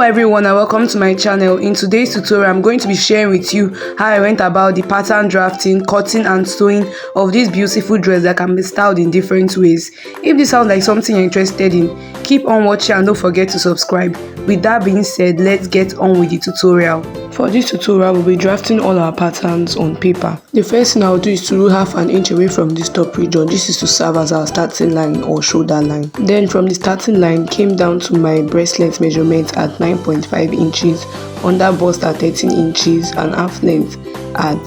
Everyone, and welcome to my channel. In today's tutorial I'm going to be sharing with you how I went about the pattern drafting, cutting and sewing of this beautiful dress that can be styled in different ways. If this sounds like something you're interested in, keep on watching and don't forget to subscribe. With that being said, let's get on with the tutorial. For this tutorial, we'll be drafting all our patterns on paper. The first thing I'll do is to rule 1/2 inch away from this top region. This is to serve as our starting line or shoulder line. Then from the starting line, came down to my breast length measurement at 9.5 inches, under bust at 13 inches, and half length at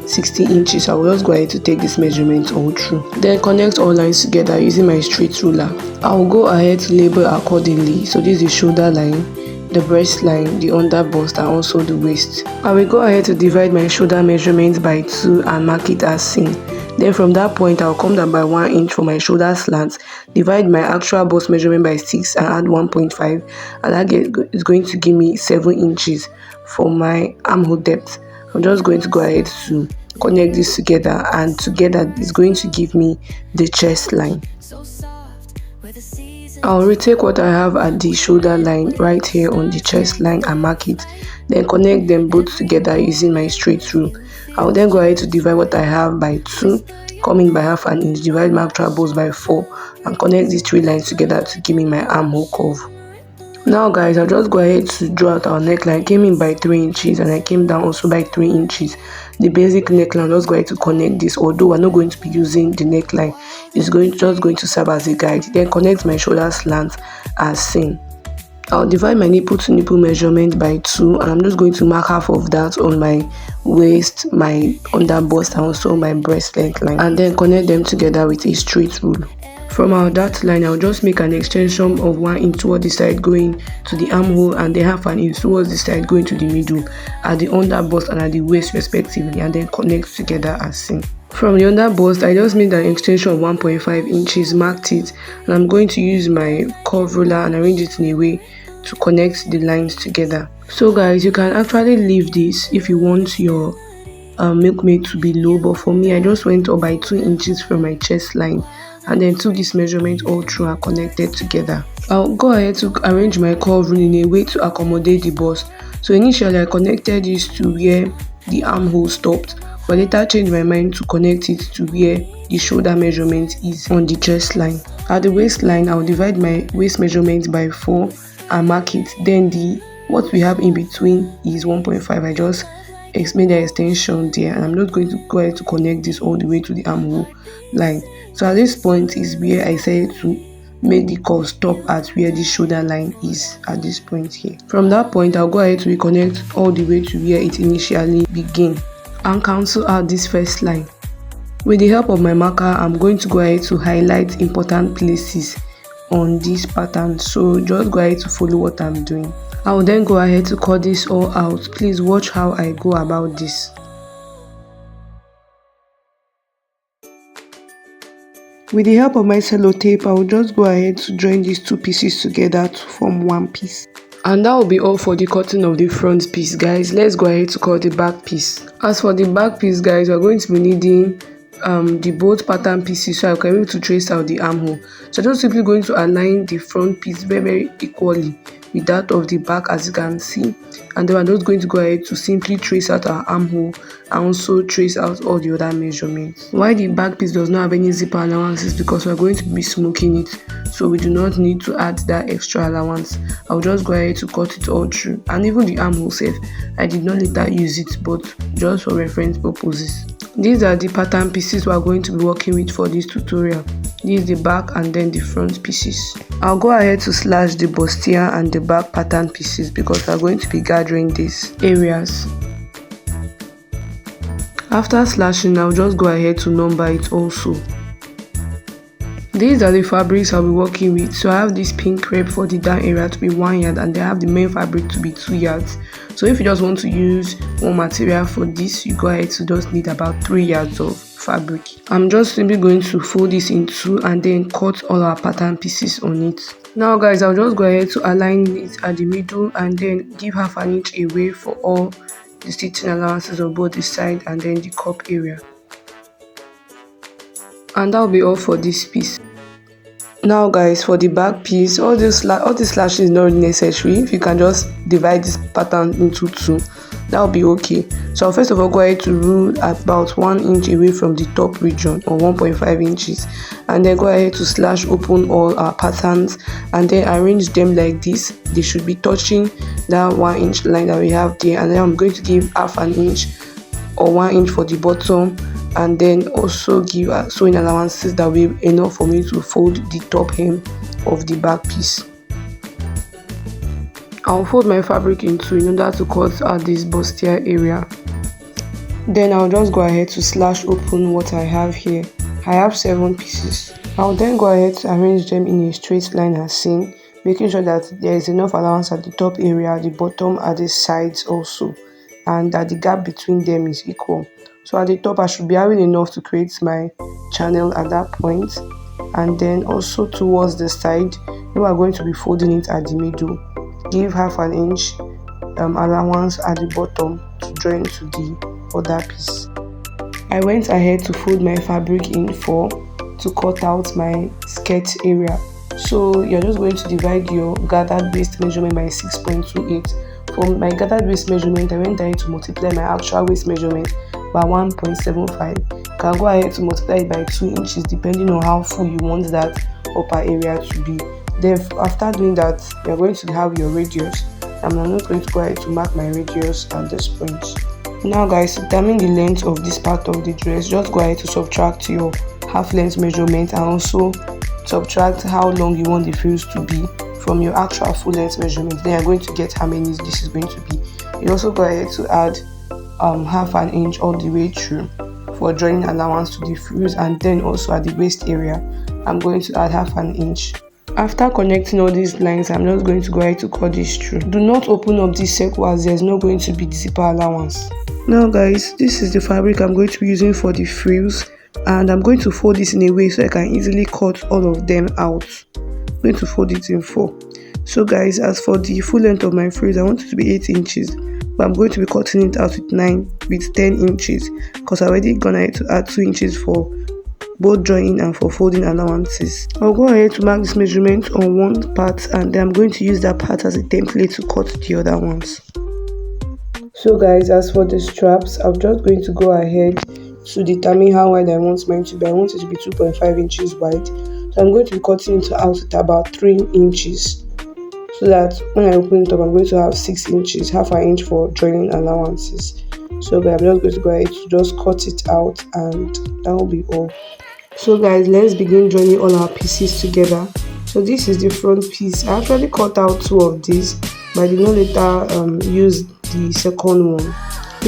60 inches. I will just go ahead to take this measurement all through. Then connect all lines together using my straight ruler. I will go ahead to label accordingly. So this is the shoulder line, the breast line, the under bust, and also the waist. I will go ahead to divide my shoulder measurement by 2 and mark it as seen. Then from that point, I'll come down by 1 inch for my shoulder slant, divide my actual bust measurement by 6 and add 1.5, and that is going to give me 7 inches for my armhole depth. I'm just going to go ahead to connect this together, and together it's going to give me the chest line. I'll retake what I have at the shoulder line right here on the chest line and mark it, then connect them both together using my straight rule. I'll then go ahead to divide what I have by 2, come in by 1/2 inch, divide my actual bust by 4, and connect these 3 lines together to give me my armhole curve. Now guys, I'll just go ahead to draw out our neckline. Came in by 3 inches and I came down also by 3 inches. The basic neckline, I'm just going to connect this, although we're not going to be using the neckline. It's just going to serve as a guide. Then connect my shoulder slant as seen. I'll divide my nipple to nipple measurement by 2, and I'm just going to mark half of that on my waist, my under bust, and also my breast length line, and then connect them together with a straight rule. From our dart line, I'll just make an extension of 1 inch toward the side going to the armhole, and then 1/2 inch towards the side going to the middle at the under bust and at the waist respectively, and then connect together as seen. From the under bust, I just made an extension of 1.5 inches, marked it, and I'm going to use my curve ruler and arrange it in a way to connect the lines together. So guys, you can actually leave this if you want your Milkmaid to be low, but for me I just went up by 2 inches from my chest line and then took this measurement all through and connected together. I'll go ahead to arrange my curve rule in a way to accommodate the bust. So initially I connected this to where the armhole stopped, but later changed my mind to connect it to where the shoulder measurement is on the chest line. At the waistline, I'll divide my waist measurement by 4 and mark it. Then what we have in between is 1.5. I just made the extension there, and I'm not going to go ahead to connect this all the way to the armhole line. So at this point is where I said to make the curve stop at where the shoulder line is at this point here. From that point, I'll go ahead to reconnect all the way to where it initially began and cancel out this first line. With the help of my marker, I'm going to go ahead to highlight important places on this pattern, so just go ahead to follow what I'm doing. I will then go ahead to cut this all out. Please watch how I go about this. With the help of my sellotape, I will just go ahead to join these 2 pieces together to form one piece. And that will be all for the cutting of the front piece, guys. Let's go ahead to cut the back piece. As for the back piece, guys, we're going to be needing the both pattern pieces so I can be able to trace out the armhole. So I'm just simply going to align the front piece very equally with that of the back, as you can see, and then I'm just going to go ahead to simply trace out our armhole and also trace out all the other measurements. Why the back piece does not have any zipper allowances, because we're going to be smoking it, so we do not need to add that extra allowance. I'll just go ahead to cut it all through, and even the armhole self, I did not later use it, but just for reference purposes. These are the pattern pieces we are going to be working with for this tutorial. This is the back and then the front pieces. I'll go ahead to slash the bustier and the back pattern pieces because we are going to be gathering these areas. After slashing, I'll just go ahead to number it also. These are the fabrics I'll be working with. So I have this pink crepe for the down area to be 1 yard, and then I have the main fabric to be 2 yards. So if you just want to use one material for this, you go ahead to just need about 3 yards of fabric. I'm just simply going to fold this in 2 and then cut all our pattern pieces on it. Now guys, I'll just go ahead to align it at the middle and then give 1/2 inch away for all the stitching allowances of both the side and then the cup area. And that will be all for this piece. Now guys, for the back piece, all these slashes is not really necessary. If you can just divide this pattern into two, that will be okay. So I'll first of all go ahead to rule about 1 inch away from the top region, or 1.5 inches, and then go ahead to slash open all our patterns and then arrange them like this. They should be touching that 1 inch line that we have there, and then I'm going to give half an inch or 1 inch for the bottom, and then also give sewing allowances that will be enough for me to fold the top hem of the back piece. I'll fold my fabric in two in order to cut out this bustier area. Then I'll just go ahead to slash open what I have here. I have 7 pieces. I'll then go ahead to arrange them in a straight line as seen, making sure that there is enough allowance at the top area, the bottom, at the sides also, and that the gap between them is equal. So at the top I should be having enough to create my channel at that point, and then also towards the side we are going to be folding it at the middle. Give half an inch allowance at the bottom to join to the other piece. I went ahead to fold my fabric in 4 to cut out my skirt area. So you're just going to divide your gathered waist measurement by 6.28. For my gathered waist measurement, I went ahead to multiply my actual waist measurement by 1.75. You can go ahead to multiply it by 2 inches depending on how full you want that upper area to be. Then after doing that, you're going to have your radius, and I'm not going to go ahead to mark my radius at this point. Now guys, to determine the length of this part of the dress, just go ahead to subtract your half length measurement and also subtract how long you want the frills to be from your actual full length measurement. Then you're going to get how many this is going to be. You also go ahead to add half an inch all the way through for joining allowance to the frills, and then also at the waist area I'm going to add half an inch. After connecting all these lines, I'm just going to go ahead to cut this through. Do not open up this circle as there's not going to be the zipper allowance. Now guys, this is the fabric I'm going to be using for the frills, and I'm going to fold this in a way so I can easily cut all of them out. I'm going to fold it in 4. So guys, as for the full length of my frills, I want it to be 8 inches, but I'm going to be cutting it out with 10 inches because I already gone ahead to add 2 inches for both joining and for folding allowances. I'll go ahead to mark this measurement on one part, and then I'm going to use that part as a template to cut the other ones. So guys, as for the straps, I'm just going to go ahead to determine how wide I want mine to be. I want it to be 2.5 inches wide, so I'm going to be cutting it out at about 3 inches, so that when I open it up I'm going to have 6 inches, half an inch for joining allowances. So guys, I'm just going to go ahead to just cut it out, and that will be all. So guys, let's begin joining all our pieces together. So this is the front piece. I actually cut out 2 of these, but I did not later use the second one.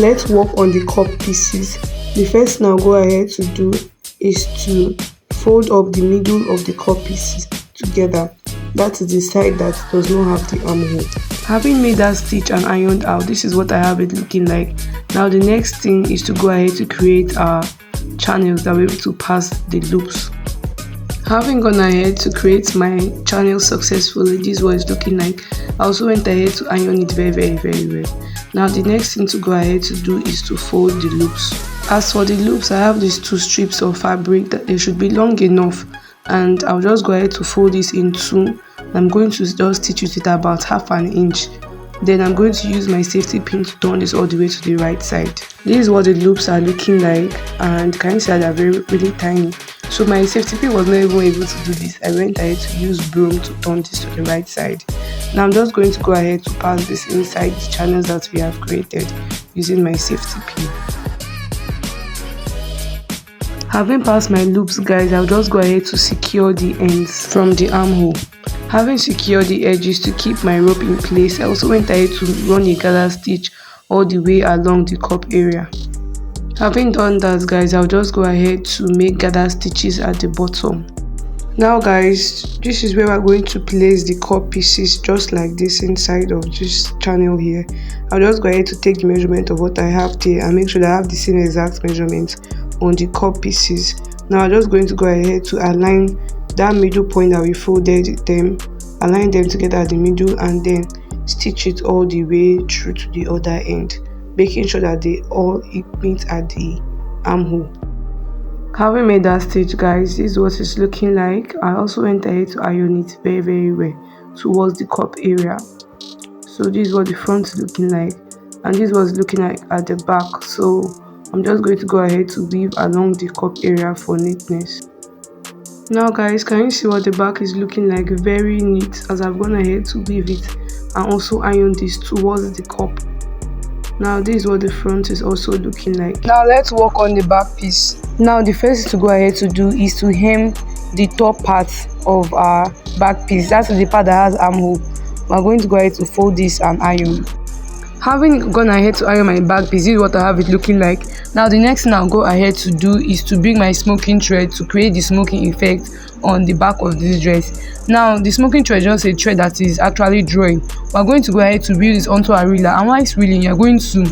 Let's work on the cup pieces. The first thing I'll go ahead to do is to fold up the middle of the cup pieces together. That is the side that does not have the armhole. Having made that stitch and ironed out, this is what I have it looking like. Now the next thing is to go ahead to create our channels that we're able to pass the loops. Having gone ahead to create my channel successfully, this is what it's looking like. I also went ahead to iron it very well. Now the next thing to go ahead to do is to fold the loops. As for the loops, I have these 2 strips of fabric that they should be long enough, and I'll just go ahead to fold this in 2. I'm going to just stitch it at about half an inch. Then I'm going to use my safety pin to turn this all the way to the right side. This is what the loops are looking like, and can you see that they're really tiny. So my safety pin was not even able to do this. I went ahead to use broom to turn this to the right side. Now I'm just going to go ahead to pass this inside the channels that we have created using my safety pin. Having passed my loops guys, I'll just go ahead to secure the ends from the armhole. Having secured the edges to keep my rope in place, I also went ahead to run a gather stitch all the way along the cup area. Having done that guys, I'll just go ahead to make gather stitches at the bottom. Now guys, this is where we're going to place the cup pieces, just like this inside of this channel here. I'll just go ahead to take the measurement of what I have there and make sure that I have the same exact measurement on the cup pieces. Now I'm just going to go ahead to align that middle point that we folded them, align them together at the middle, and then stitch it all the way through to the other end, making sure that they all meet at the armhole. Having made that stitch, guys, this is what it's looking like. I also went ahead to iron it very well towards the cup area. So this is what the front is looking like, and this was looking like at the back. So I'm just going to go ahead to weave along the cup area for neatness. Now guys, can you see what the back is looking like? Very neat, as I've gone ahead to weave it and also iron this towards the cup. Now this is what the front is also looking like. Now let's work on the back piece. Now the first thing to go ahead to do is to hem the top part of our back piece. That's the part that has armhole. We're going to go ahead to fold this and iron. Having gone ahead to iron my back piece, this is what I have it looking like. Now the next thing I'll go ahead to do is to bring my smoking thread to create the smoking effect on the back of this dress. Now the smoking thread is just a thread that is actually drawing. We're going to go ahead to reel this onto a reeler, and while it's reeling, you're going to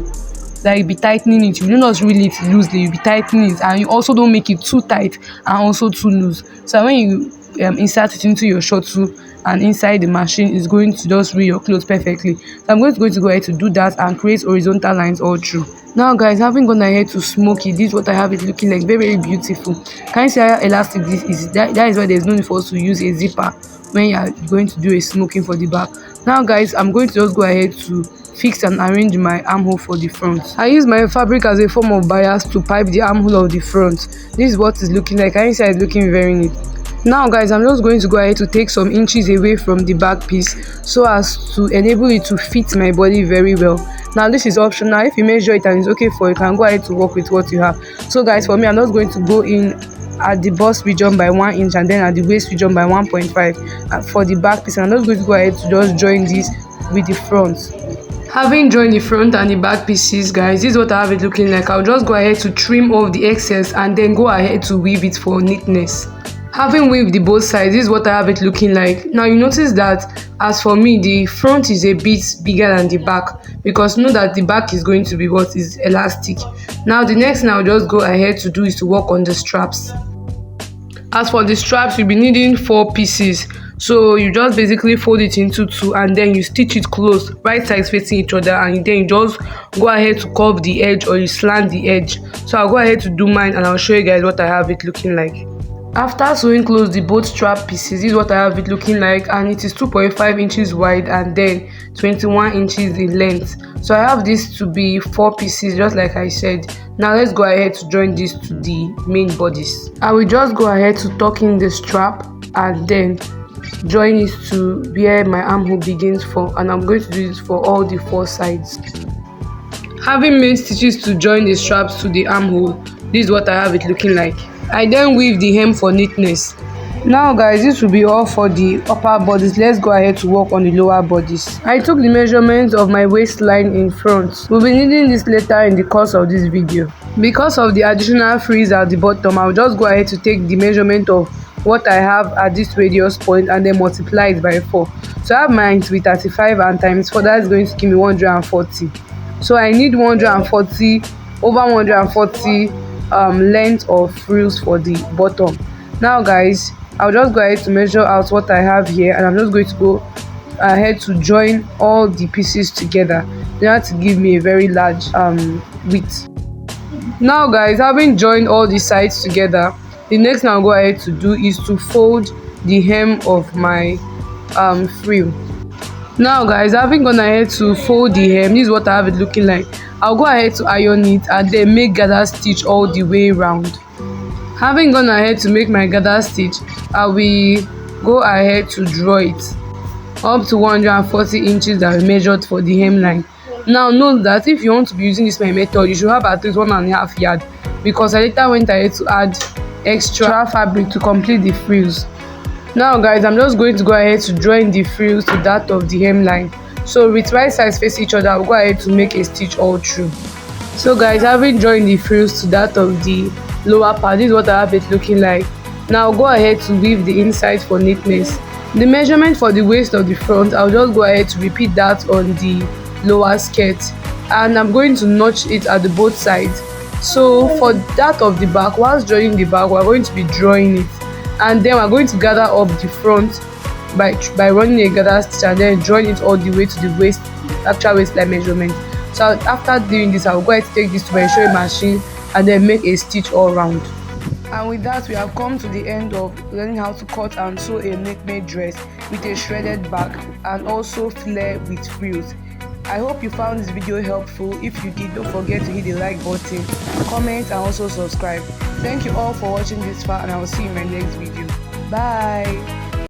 be tightening it. You do not reel it loosely, you'll be tightening it, and you also don't make it too tight and also too loose. So when you insert it into your shuttle and inside the machine, is going to just reel your clothes perfectly. So I'm going to go ahead to do that and create horizontal lines all through. Now guys, having gone ahead to smoke it, this is what I have it looking like. Very beautiful. Can you see how elastic this is? That is why there's no need for us to use a zipper when you are going to do a smoking for the back. Now guys, I'm going to just go ahead to fix and arrange my armhole for the front. I use my fabric as a form of bias to pipe the armhole of the front. This is what it's looking like. Can you see it's looking very neat? Now guys, I'm just going to go ahead to take some inches away from the back piece so as to enable it to fit my body very well. Now this is optional. If you measure it and it's okay for you, can go ahead to work with what you have. So guys, for me, I'm just going to go in at the bust region by 1 inch and then at the waist region by 1.5 for the back piece. And I'm just going to go ahead to just join this with the front. Having joined the front and the back pieces, guys, this is what I have it looking like. I'll just go ahead to trim off the excess and then go ahead to weave it for neatness. Having weaved the both sides, this is what I have it looking like. Now you notice that as for me, the front is a bit bigger than the back, because know that the back is going to be what is elastic. Now the next thing I'll just go ahead to do is to work on the straps. As for the straps, you'll be needing 4 pieces. So you just basically fold it into 2 and then you stitch it close, right sides facing each other, and then you just go ahead to curve the edge or you slant the edge. So I'll go ahead to do mine and I'll show you guys what I have it looking like. After sewing close the both strap pieces, this is what I have it looking like, and it is 2.5 inches wide and then 21 inches in length. So I have this to be 4 pieces, just like I said. Now let's go ahead to join this to the main bodice. I will just go ahead to tuck in the strap and then join it to where my armhole begins for, and I'm going to do this for all the 4 sides. Having made stitches to join the straps to the armhole, this is what I have it looking like. I then weave the hem for neatness. Now guys, this will be all for the upper bodice. Let's go ahead to work on the lower bodice. I took the measurements of my waistline in front. We'll be needing this later in the course of this video. Because of the additional frills at the bottom, I'll just go ahead to take the measurement of what I have at this radius point and then multiply it by 4. So I have mine to be 35 and times 4, that's going to give me 140. So I need 140 over 140 length of frills for the bottom. Now guys, I'll just go ahead to measure out what I have here, and I'm just going to go ahead to join all the pieces together. They have to give me a very large width. Now guys, having joined all the sides together, the next thing I'll go ahead to do is to fold the hem of my frill. Now guys, having gone ahead to fold the hem, this is what I have it looking like. I'll go ahead to iron it and then make gather stitch all the way round. Having gone ahead to make my gather stitch, I will go ahead to draw it up to 140 inches that we measured for the hemline. Now note that if you want to be using this my method, you should have at least 1.5 yards, because I later went ahead to add extra fabric to complete the frills. Now guys, I'm just going to go ahead to join the frills to that of the hemline. So with right sides face each other, I'll go ahead to make a stitch all through. So guys, having joined the frills to that of the lower part, this is what I have it looking like. Now I'll go ahead to weave the inside for neatness. The measurement for the waist of the front, I'll just go ahead to repeat that on the lower skirt, and I'm going to notch it at the both sides. So for that of the back, whilst joining the back, we're going to be drawing it, and then we're going to gather up the front by running a gather stitch and then join it all the way to the waist, actual waistline measurement. So after doing this, I'll go ahead to take this to my sewing machine and then make a stitch all round. And with that, we have come to the end of learning how to cut and sew a Milkmaid dress with a shredded back and also flare with frills. I hope you found this video helpful. If you did, don't forget to hit the like button, comment and also subscribe. Thank you all for watching this far, and I will see you in my next video. Bye.